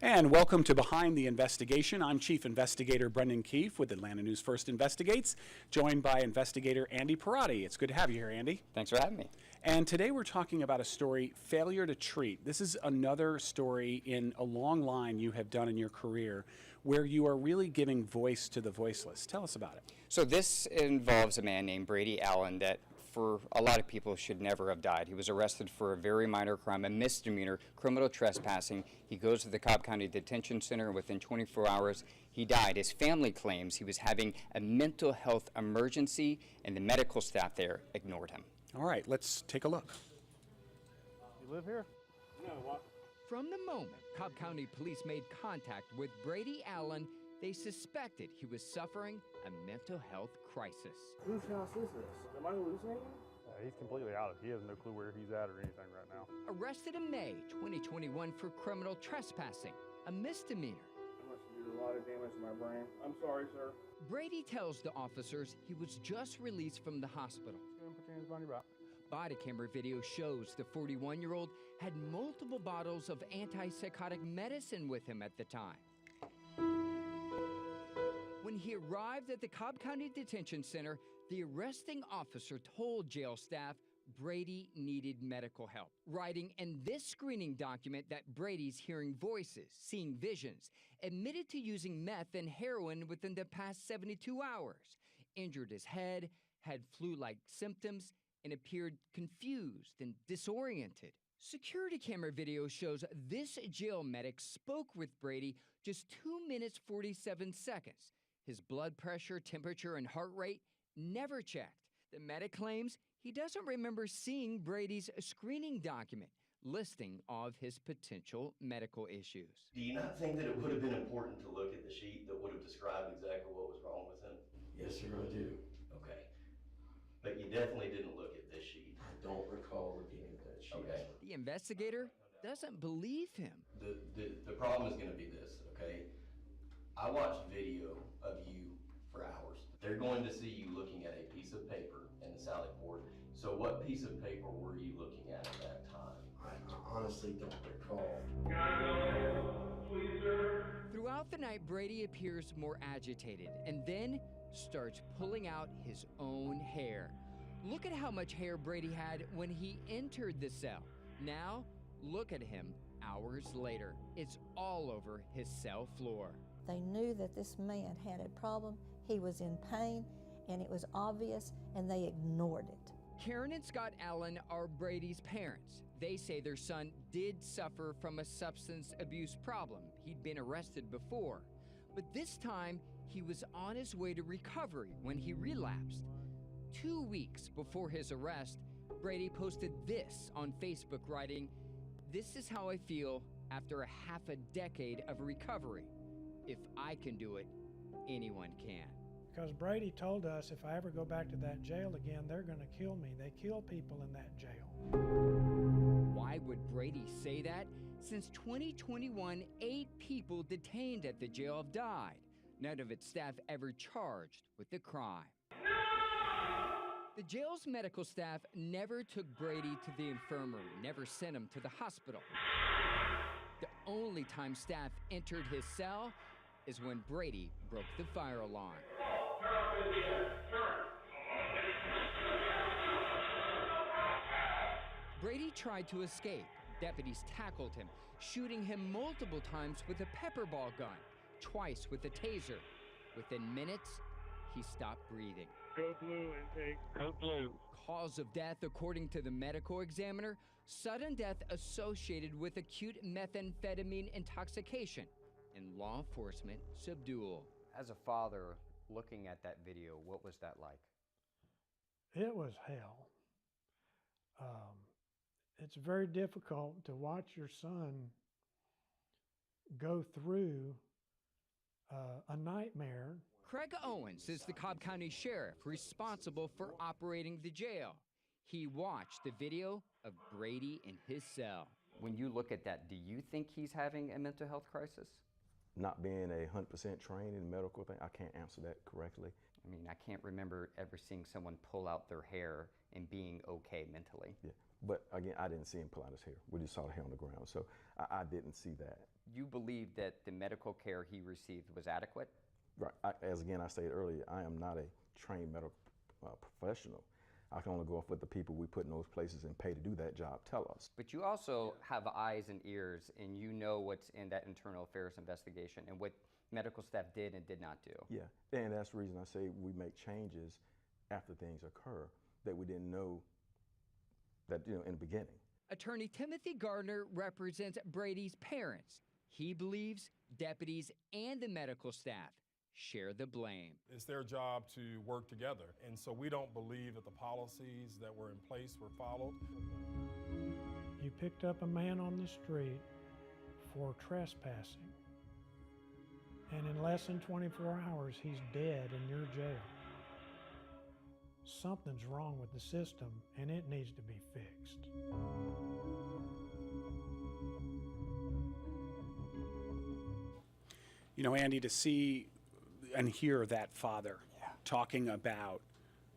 And welcome to Behind the Investigation. I'm Chief Investigator Brendan Keefe with Atlanta News First Investigates, joined by Investigator Andy Pierrotti. It's good to have you here, Andy. Thanks for having me. And today we're talking about a story, failure to treat. This is another story in a long line you have done in your career where you are really giving voice to the voiceless. Tell us about it. So this involves a man named Brady Allen that for a lot of people should never have died. He was arrested for a very minor crime, a misdemeanor, criminal trespassing. He goes to the Cobb County Detention Center, and within 24 hours, he died. His family claims he was having a mental health emergency, and the medical staff there ignored him. All right, let's take a look. You live here? No, what? From the moment Cobb County Police made contact with Brady Allen, they suspected he was suffering a mental health crisis. Whose house is this? Am I hallucinating? He's completely out of it. He has no clue where he's at or anything right now. Arrested in May 2021 for criminal trespassing, a misdemeanor. I must have did a lot of damage to my brain. I'm sorry, sir. Brady tells the officers he was just released from the hospital. Go and put your hands behind your back. Body camera video shows the 41-year-old had multiple bottles of antipsychotic medicine with him at the time. When he arrived at the Cobb County Detention Center, the arresting officer told jail staff Brady needed medical help, writing in this screening document that Brady's hearing voices, seeing visions, admitted to using meth and heroin within the past 72 hours, injured his head, had flu-like symptoms, and appeared confused and disoriented. Security camera video shows this jail medic spoke with Brady just 2 minutes 47 seconds. His blood pressure, temperature, and heart rate never checked. The medic claims he doesn't remember seeing Brady's screening document listing of his potential medical issues. Do you not think that it would have been important to look at the sheet that would have described exactly what was wrong with him? Yes, sir, I do. Okay. But you definitely didn't look at this sheet. I don't recall looking at that sheet. Okay. The investigator doesn't believe him. The problem is going to be this, okay? I watched video of you for hours. They're going to see you looking at a piece of paper and the salad board. So what piece of paper were you looking at that time? I honestly don't recall. Throughout the night, Brady appears more agitated and then starts pulling out his own hair. Look at how much hair Brady had when he entered the cell. Now, look at him hours later. It's all over his cell floor. They knew that this man had a problem, he was in pain, and it was obvious, and they ignored it. Karen and Scott Allen are Brady's parents. They say their son did suffer from a substance abuse problem. He'd been arrested before, but this time he was on his way to recovery when he relapsed. 2 weeks before his arrest, Brady posted this on Facebook, writing, "This is how I feel after a half a decade of recovery. If I can do it, anyone can." Because Brady told us if I ever go back to that jail again, they're going to kill me. They kill people in that jail. Why would Brady say that? Since 2021, 8 people detained at the jail have died. None of its staff ever charged with the crime. The jail's medical staff never took Brady to the infirmary, never sent him to the hospital. The only time staff entered his cell is when Brady broke the fire alarm. Brady tried to escape. Deputies tackled him, shooting him multiple times with a pepper ball gun, twice with a taser. Within minutes, he stopped breathing. Code blue intake. Code blue. Cause of death, according to the medical examiner, sudden death associated with acute methamphetamine intoxication and law enforcement subdual. As a father, looking at that video, what was that like? It was hell. It's very difficult to watch your son go through a nightmare. Craig Owens is the Cobb County Sheriff responsible for operating the jail. He watched the video of Brady in his cell. When you look at that, do you think he's having a mental health crisis? Not being 100% trained in medical thing, I can't answer that correctly. I mean, I can't remember ever seeing someone pull out their hair and being okay mentally. Yeah. But again, I didn't see him pull out his hair. We just saw the hair on the ground. So I didn't see that. You believe that the medical care he received was adequate? Right. As again, I stated earlier, I am not a trained medical professional. I can only go off what the people we put in those places and pay to do that job tell us. But you also have eyes and ears, and you know what's in that internal affairs investigation and what medical staff did and did not do. Yeah, and that's the reason I say we make changes after things occur that we didn't know that, in the beginning. Attorney Timothy Gardner represents Brady's parents. He believes deputies and the medical staff share the blame. It's their job to work together, and so we don't believe that the policies that were in place were followed. You picked up a man on the street for trespassing, and in less than 24 hours, he's dead in your jail. Something's wrong with the system, and it needs to be fixed. Andy, to see and hear that father talking about,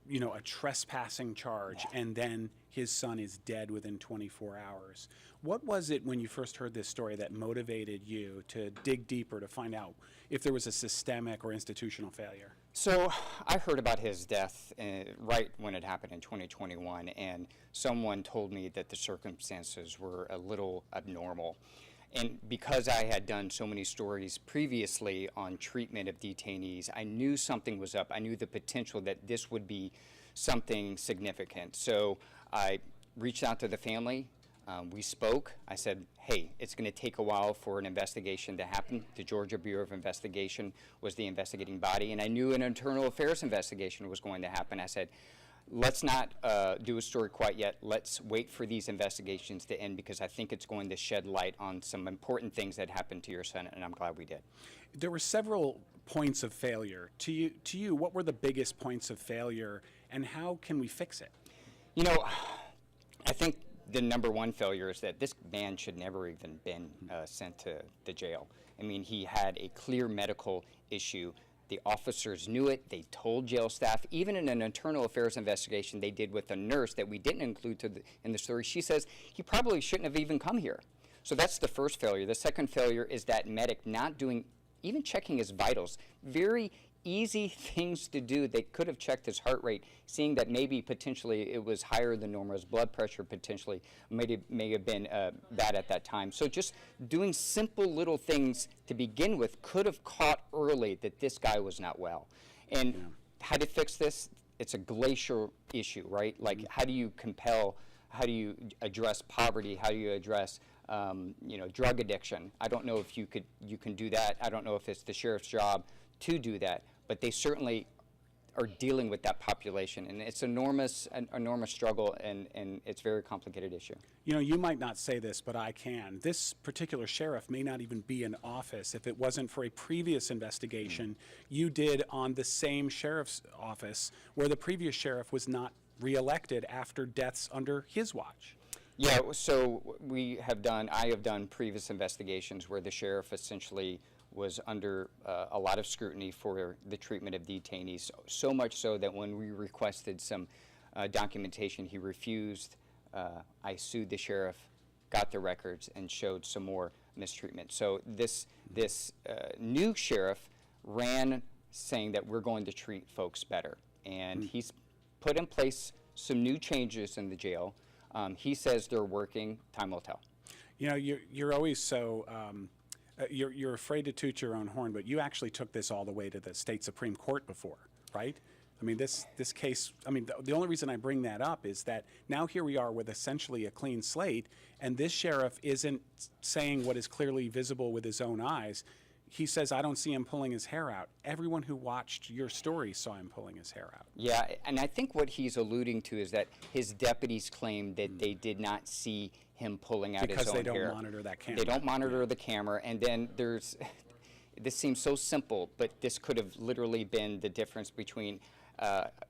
a trespassing charge, and then his son is dead within 24 hours. What was it when you first heard this story that motivated you to dig deeper to find out if there was a systemic or institutional failure? So I heard about his death right when it happened in 2021, and someone told me that the circumstances were a little abnormal. And because I had done so many stories previously on treatment of detainees, I knew something was up. I knew the potential that this would be something significant. So I reached out to the family. We spoke. I said, hey, it's going to take a while for an investigation to happen. The Georgia Bureau of Investigation was the investigating body, and I knew an internal affairs investigation was going to happen. I said, let's not do a story quite yet. Let's wait for these investigations to end, because I think it's going to shed light on some important things that happened to your son, and I'm glad we did. There were several points of failure. To you, what were the biggest points of failure, and how can we fix it? I think the number one failure is that this man should never even been sent to the jail. I mean, he had a clear medical issue. The officers knew it. They told jail staff. Even in an internal affairs investigation they did with a nurse that we didn't include in the story, she says he probably shouldn't have even come here. So that's the first failure. The second failure is that medic not doing, even checking his vitals. Very easy things to do. They could have checked his heart rate, seeing that maybe potentially it was higher than normal. His blood pressure potentially may have been bad at that time. So just doing simple little things to begin with could have caught early that this guy was not well. And how to fix this? It's a glacial issue, right? Like, how do you how do you address poverty? How do you address drug addiction? I don't know if you can do that. I don't know if it's the sheriff's job to do that, but they certainly are dealing with that population, and it's an enormous struggle, and it's a very complicated issue. You might not say this, but I can. This particular sheriff may not even be in office if it wasn't for a previous investigation you did on the same sheriff's office where the previous sheriff was not reelected after deaths under his watch. Yeah, so I have done previous investigations where the sheriff essentially was under a lot of scrutiny for the treatment of detainees, so much so that when we requested some documentation, he refused. I sued the sheriff, got the records, and showed some more mistreatment. So this new sheriff ran saying that we're going to treat folks better, and he's put in place some new changes in the jail. He says they're working. Time will tell. You're always so you're afraid to toot your own horn, but you actually took this all the way to the state Supreme Court before, right? I mean, this case, the only reason I bring that up is that now here we are with essentially a clean slate, and this sheriff isn't saying what is clearly visible with his own eyes. He says, I don't see him pulling his hair out. Everyone who watched your story saw him pulling his hair out. Yeah, and I think what he's alluding to is that his deputies claimed that they did not see him pulling out his own hair. Because they don't monitor that camera. They don't monitor the camera, and then this seems so simple, but this could have literally been the difference between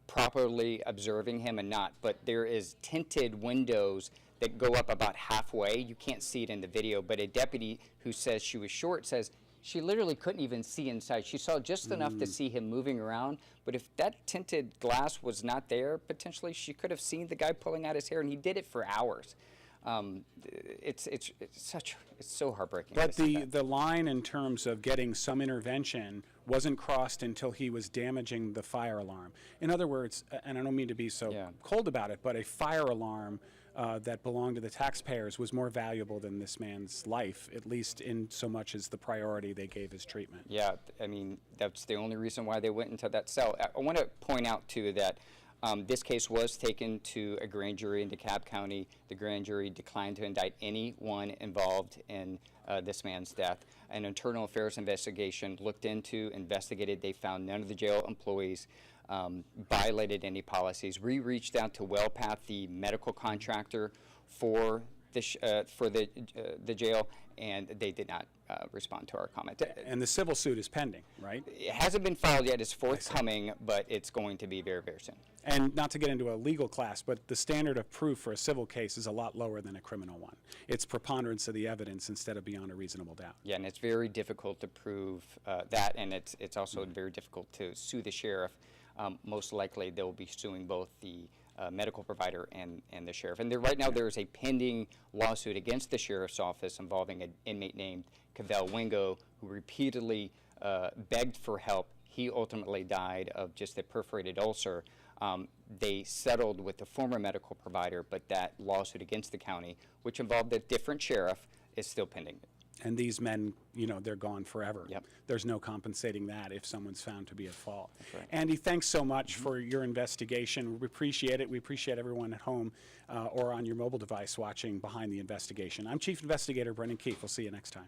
properly observing him and not. But there is tinted windows that go up about halfway. You can't see it in the video, but a deputy who says she was short says She literally couldn't even see inside. She saw just enough to see him moving around, but if that tinted glass was not there, potentially she could have seen the guy pulling out his hair, and he did it for hours. It's so heartbreaking. But the line in terms of getting some intervention wasn't crossed until he was damaging the fire alarm. In other words, and I don't mean to be so cold about it, but a fire alarm that belonged to the taxpayers was more valuable than this man's life, at least in so much as the priority they gave his treatment. Yeah, I mean, that's the only reason why they went into that cell. I want to point out, too, that this case was taken to a grand jury in DeKalb County. The grand jury declined to indict anyone involved in this man's death. An internal affairs investigation looked into, investigated. They found none of the jail employees violated any policies. We reached out to WellPath, the medical contractor for the jail, and they did not respond to our comment. And the civil suit is pending, right? It hasn't been filed yet. It's forthcoming, but it's going to be very, very soon. And not to get into a legal class, but the standard of proof for a civil case is a lot lower than a criminal one. It's preponderance of the evidence instead of beyond a reasonable doubt. Yeah, and it's very difficult to prove that, and it's also very difficult to sue the sheriff. Most likely, they'll be suing both the medical provider and the sheriff. And right now, there is a pending lawsuit against the sheriff's office involving an inmate named Cavell Wingo, who repeatedly begged for help. He ultimately died of just a perforated ulcer. They settled with the former medical provider, but that lawsuit against the county, which involved a different sheriff, is still pending. And these men, you know, they're gone forever. Yep. There's no compensating that if someone's found to be at fault. That's right. Andy, thanks so much for your investigation. We appreciate it. We appreciate everyone at home or on your mobile device watching Behind the Investigation. I'm Chief Investigator Brendan Keefe. We'll see you next time.